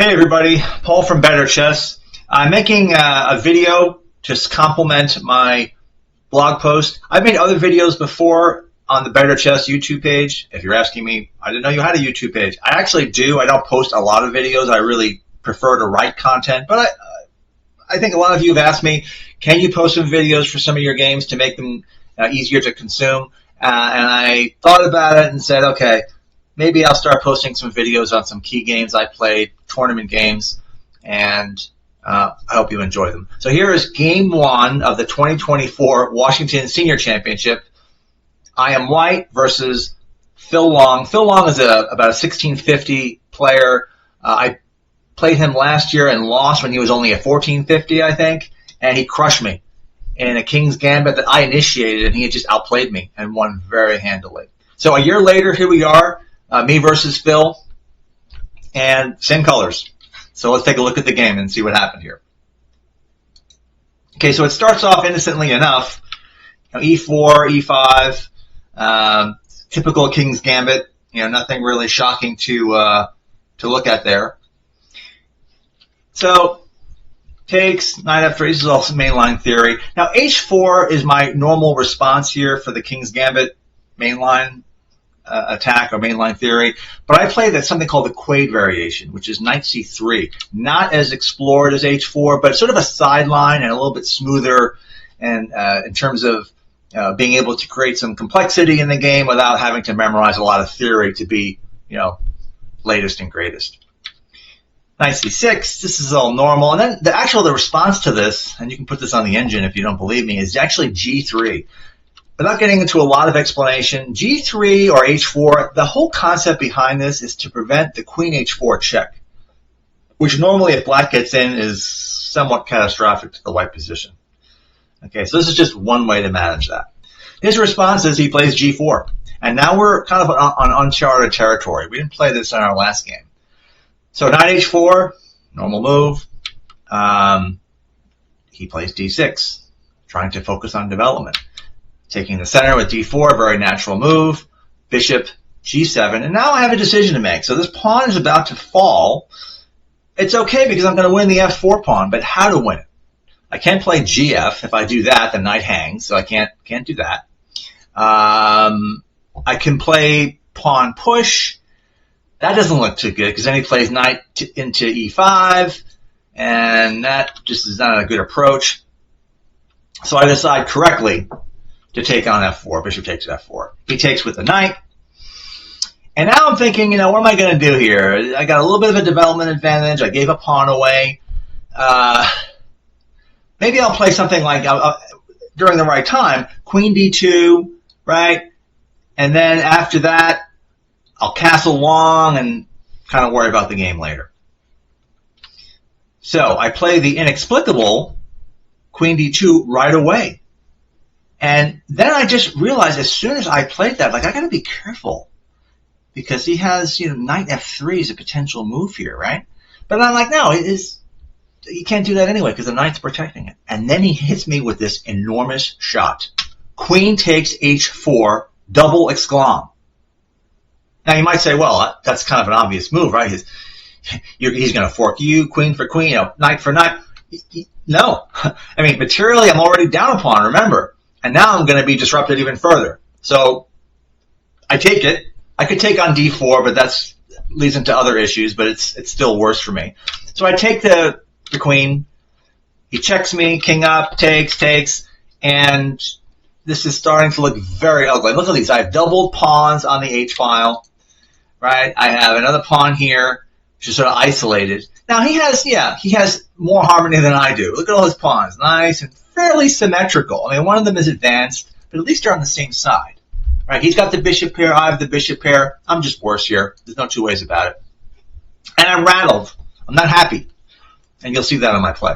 Hey everybody, Paul from Better Chess. I'm making a video to complement my blog post. I've made other videos before on the Better Chess YouTube page. If you're asking me, I didn't know you had a YouTube page. I actually do. I don't post a lot of videos. I really prefer to write content, but I think a lot of you have asked me, can you post some videos for some of your games to make them easier to consume? And I thought about it and said, okay, maybe I'll start posting some videos on some key games I played, tournament games, and I hope you enjoy them. So here is Game 1 of the 2024 Washington Senior Championship. I am White versus Phil Long. Phil Long is about a 1650 player. I played him last year and lost when he was only a 1450, I think, and he crushed me in a King's Gambit that I initiated, and he had just outplayed me and won very handily. So a year later, here we are. Me versus Phil, and same colors. So let's take a look at the game and see what happened here. Okay, so it starts off innocently enough. E4, E5, typical King's Gambit. Nothing really shocking to look at there. So takes, knight f3. This is also mainline theory. Now H4 is my normal response here for the King's Gambit mainline attack or mainline theory, but I play something called the Quade variation, which is knight c3. Not as explored as h4, but sort of a sideline and a little bit smoother, and in terms of being able to create some complexity in the game without having to memorize a lot of theory to be, latest and greatest. Knight c6. This is all normal, and then the response to this, and you can put this on the engine if you don't believe me, is actually g3. Without getting into a lot of explanation, G3 or H4, the whole concept behind this is to prevent the Queen H4 check, which normally if black gets in is somewhat catastrophic to the white position. Okay, so this is just one way to manage that. His response is he plays G4, and now we're kind of on uncharted territory. We didn't play this in our last game. So knight H4, normal move. He plays D6, trying to focus on development. Taking the center with d4, very natural move. Bishop g7, and now I have a decision to make. So this pawn is about to fall. It's okay because I'm going to win the f4 pawn, but how to win it? I can't play gf. If I do that, the knight hangs, so I can't do that. I can play pawn push. That doesn't look too good because then he plays knight into e5, and that just is not a good approach. So I decide correctly to take on f4. Bishop takes f4. He takes with the knight. And now I'm thinking, what am I going to do here? I got a little bit of a development advantage. I gave a pawn away. Maybe I'll play something like, during the right time, queen d2, right? And then after that, I'll castle long and kind of worry about the game later. So I play the inexplicable queen d2 right away. And then I just realized as soon as I played that, I got to be careful because he has, knight f3 is a potential move here, right? But I'm like, no, you can't do that anyway because the knight's protecting it. And then he hits me with this enormous shot. Queen takes h4, double exclam. Now you might say, well, that's kind of an obvious move, right? He's going to fork you, queen for queen, knight for knight. No. I mean, materially, I'm already down a pawn, remember. And now I'm going to be disrupted even further. So I take it. I could take on d4, but that leads into other issues, but it's still worse for me. So I take the queen. He checks me, king up, takes, and this is starting to look very ugly. Look at these. I have doubled pawns on the h-file, right? I have another pawn here, which is sort of isolated. Now he has more harmony than I do. Look at all his pawns. Nice and fairly symmetrical. I mean, one of them is advanced, but at least they're on the same side. Right? He's got the bishop pair, I have the bishop pair. I'm just worse here. There's no two ways about it. And I'm rattled. I'm not happy. And you'll see that on my play.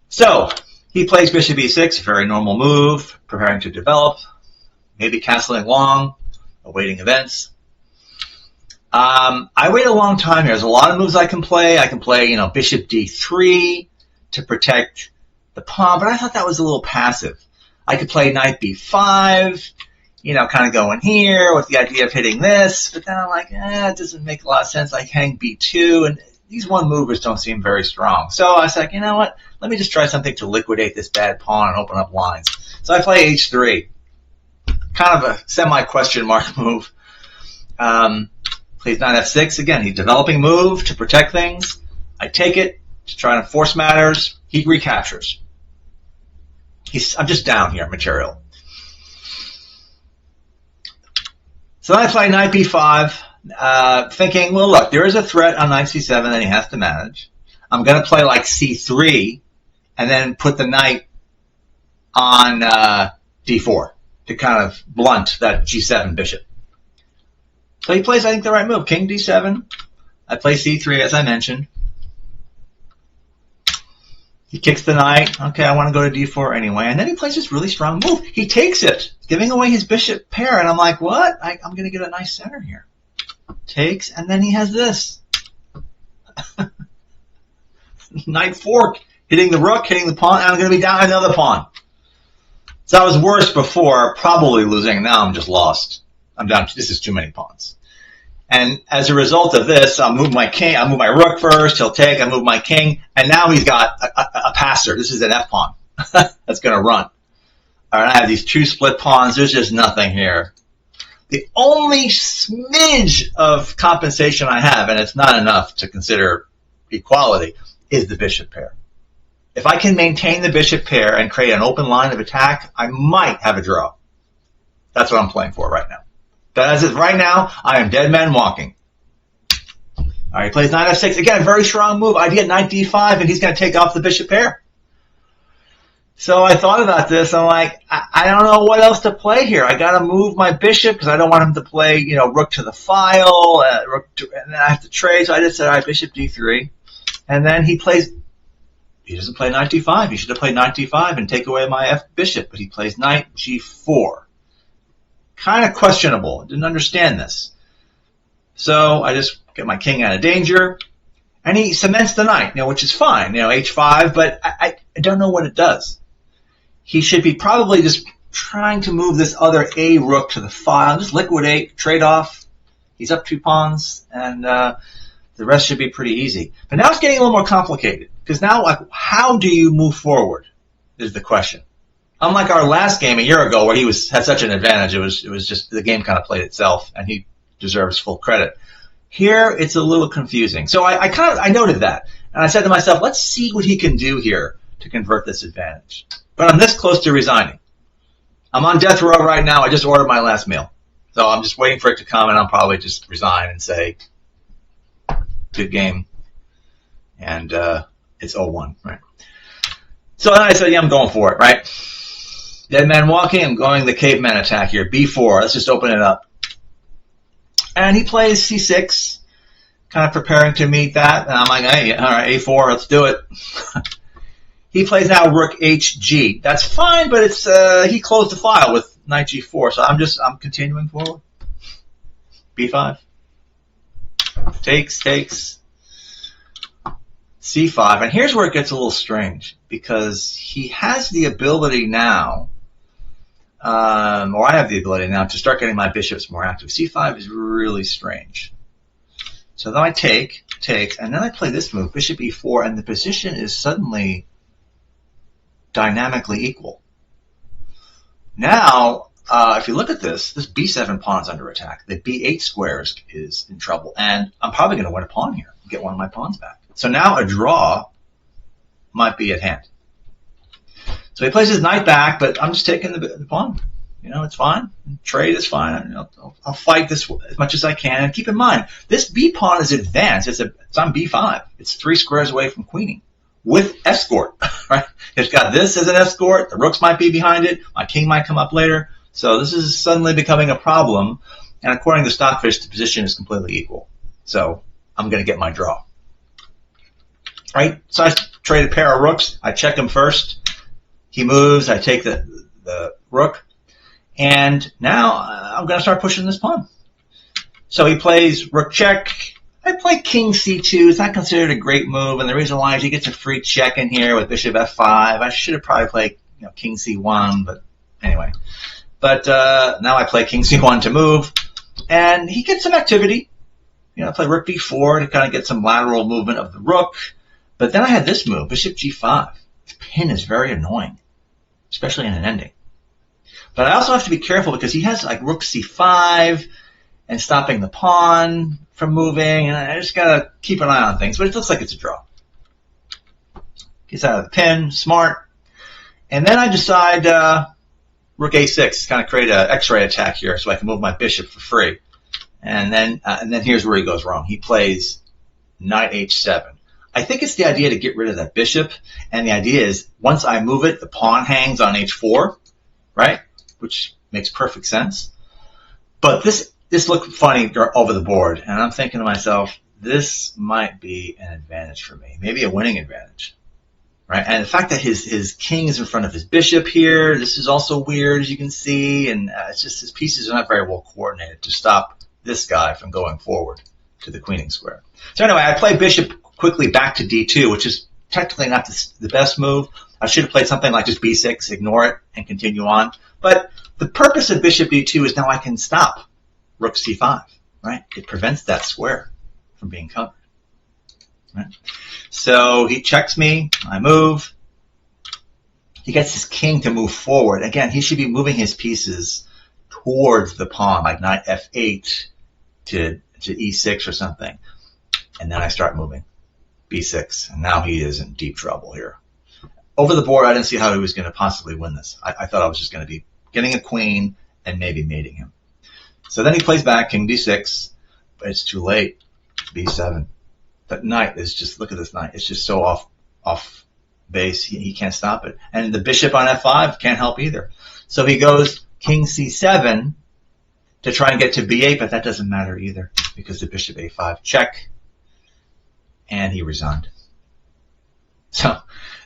So, he plays bishop e6, very normal move, preparing to develop, maybe castling long, awaiting events. I wait a long time here. There's a lot of moves I can play. I can play, bishop d3 to protect the pawn, but I thought that was a little passive. I could play knight b5, kind of going here with the idea of hitting this, but then I'm like, it doesn't make a lot of sense. I hang b2, and these one movers don't seem very strong. So I was like, you know what? Let me just try something to liquidate this bad pawn and open up lines. So I play h3. Kind of a semi-question mark move. Plays knight f6. Again, he's developing move to protect things. I take it to try to force matters. He recaptures. I'm just down here, material. So then I play knight b5, thinking, well, look, there is a threat on knight c7 that he has to manage. I'm going to play like c3 and then put the knight on d4 to kind of blunt that g7 bishop. So he plays, I think, the right move. King d7. I play c3, as I mentioned. He kicks the knight. Okay, I want to go to d4 anyway. And then he plays this really strong move. He takes it, giving away his bishop pair. And I'm like, what? I'm going to get a nice center here. Takes, and then he has this. Knight fork, hitting the rook, hitting the pawn, and I'm going to be down another pawn. So I was worse before, probably losing. Now I'm just lost. I'm down. This is too many pawns. And as a result of this, I'll move my king. I'll move my rook first. He'll take. I move my king. And now he's got a passer. This is an F pawn that's going to run. All right, I have these two split pawns. There's just nothing here. The only smidge of compensation I have, and it's not enough to consider equality, is the bishop pair. If I can maintain the bishop pair and create an open line of attack, I might have a draw. That's what I'm playing for right now. But as of right now, I am dead man walking. All right, he plays knight f6. Again, a very strong move. I get knight d5, and he's going to take off the bishop pair. So I thought about this. I'm like, I don't know what else to play here. I got to move my bishop because I don't want him to play, rook to the file, and then I have to trade. So I just said, all right, bishop d3. And then he doesn't play knight d5. He should have played knight d5 and take away my f bishop, but he plays knight g4. Kind of questionable. I didn't understand this. So I just get my king out of danger. And he cements the knight, which is fine, h5, but I don't know what it does. He should be probably just trying to move this other a rook to the file, just liquidate, trade off. He's up 2 pawns, and the rest should be pretty easy. But now it's getting a little more complicated, because now, how do you move forward is the question. Unlike our last game a year ago, where he had such an advantage, it was just the game kind of played itself, and he deserves full credit. Here, it's a little confusing. So I noted that, and I said to myself, let's see what he can do here to convert this advantage. But I'm this close to resigning. I'm on death row right now. I just ordered my last meal. So I'm just waiting for it to come, and I'll probably just resign and say, good game. And it's 0-1, right? So then I said, yeah, I'm going for it, right? Dead man walking. I'm going the caveman attack here. b4. Let's just open it up. And he plays c6, kind of preparing to meet that. And I'm like, hey, all right, a4, let's do it. He plays now rook hg. That's fine, but it's he closed the file with knight g4, so I'm continuing forward. b5. Takes. c5. And here's where it gets a little strange, because he has the ability now, or I have the ability now, to start getting my bishops more active. c5 is really strange. So then I take, and then I play this move, bishop e4, and the position is suddenly dynamically equal. Now, if you look at this b7 pawn is under attack. The b8 square is in trouble, and I'm probably going to win a pawn here and get one of my pawns back. So now a draw might be at hand. So he plays his knight back, but I'm just taking the pawn. It's fine. Trade is fine. I'll fight this as much as I can. And keep in mind, this b pawn is advanced. It's on b5. It's 3 squares away from queening with escort. Right? It's got this as an escort. The rooks might be behind it. My king might come up later. So this is suddenly becoming a problem. And according to Stockfish, the position is completely equal. So I'm going to get my draw. Right? So I trade a pair of rooks. I check him first. He moves. I take the rook. And now I'm going to start pushing this pawn. So he plays rook check. I play king c2. It's not considered a great move. And the reason why is he gets a free check in here with bishop f5. I should have probably played king c1, but anyway. But now I play king c1 to move. And he gets some activity. I play rook b4 to kind of get some lateral movement of the rook. But then I had this move, bishop g5. This pin is very annoying, especially in an ending. But I also have to be careful because he has like rook c5 and stopping the pawn from moving, and I just gotta keep an eye on things. But it looks like it's a draw. Gets out of the pin, smart. And then I decide rook a6, kind of create an X-ray attack here so I can move my bishop for free. And then here's where he goes wrong. He plays knight h7. I think it's the idea to get rid of that bishop, and the idea is once I move it, the pawn hangs on h4, right? Which makes perfect sense. But this looked funny over the board, and I'm thinking to myself, this might be an advantage for me, maybe a winning advantage, right? And the fact that his king is in front of his bishop here, this is also weird, as you can see, and it's just his pieces are not very well coordinated to stop this guy from going forward to the queening square. So anyway, I play bishop quickly back to d2, which is technically not the best move. I should have played something like just b6, ignore it, and continue on. But the purpose of bishop d2 is now I can stop rook c5, right? It prevents that square from being covered. Right? So he checks me, I move. He gets his king to move forward. Again, he should be moving his pieces towards the pawn, like knight f8 to e6 or something. And then I start moving b6, and now he is in deep trouble here. Over the board, I didn't see how he was going to possibly win this. I thought I was just going to be getting a queen and maybe mating him. So then he plays back, king d6, but it's too late, b7. That knight is just, look at this knight, it's just so off base, he can't stop it. And the bishop on f5 can't help either. So he goes king c7 to try and get to b8, but that doesn't matter either because the bishop a5 check, and he resigned. So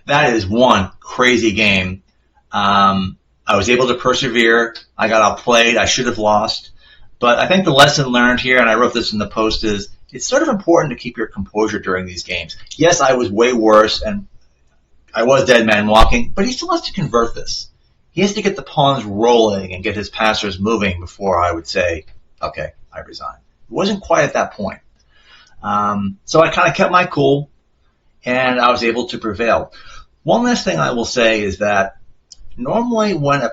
that is one crazy game. I was able to persevere. I got outplayed. I should have lost. But I think the lesson learned here, and I wrote this in the post, is it's sort of important to keep your composure during these games. Yes, I was way worse, and I was dead man walking, but he still has to convert this. He has to get the pawns rolling and get his passers moving before I would say, okay, I resign. It wasn't quite at that point. So I kind of kept my cool, and I was able to prevail. One last thing I will say is that normally when a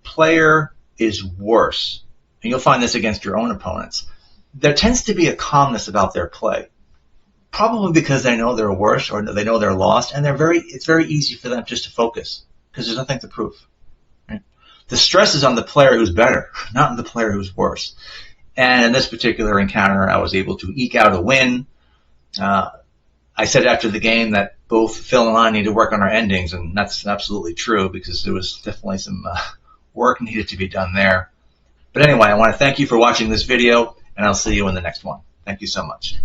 player is worse, and you'll find this against your own opponents, there tends to be a calmness about their play. Probably because they know they're worse or they know they're lost, and it's very easy for them just to focus because there's nothing to prove. Right? The stress is on the player who's better, not on the player who's worse. And in this particular encounter, I was able to eke out a win. I said after the game that both Phil and I need to work on our endings, and that's absolutely true because there was definitely some work needed to be done there. But anyway, I want to thank you for watching this video, and I'll see you in the next one. Thank you so much.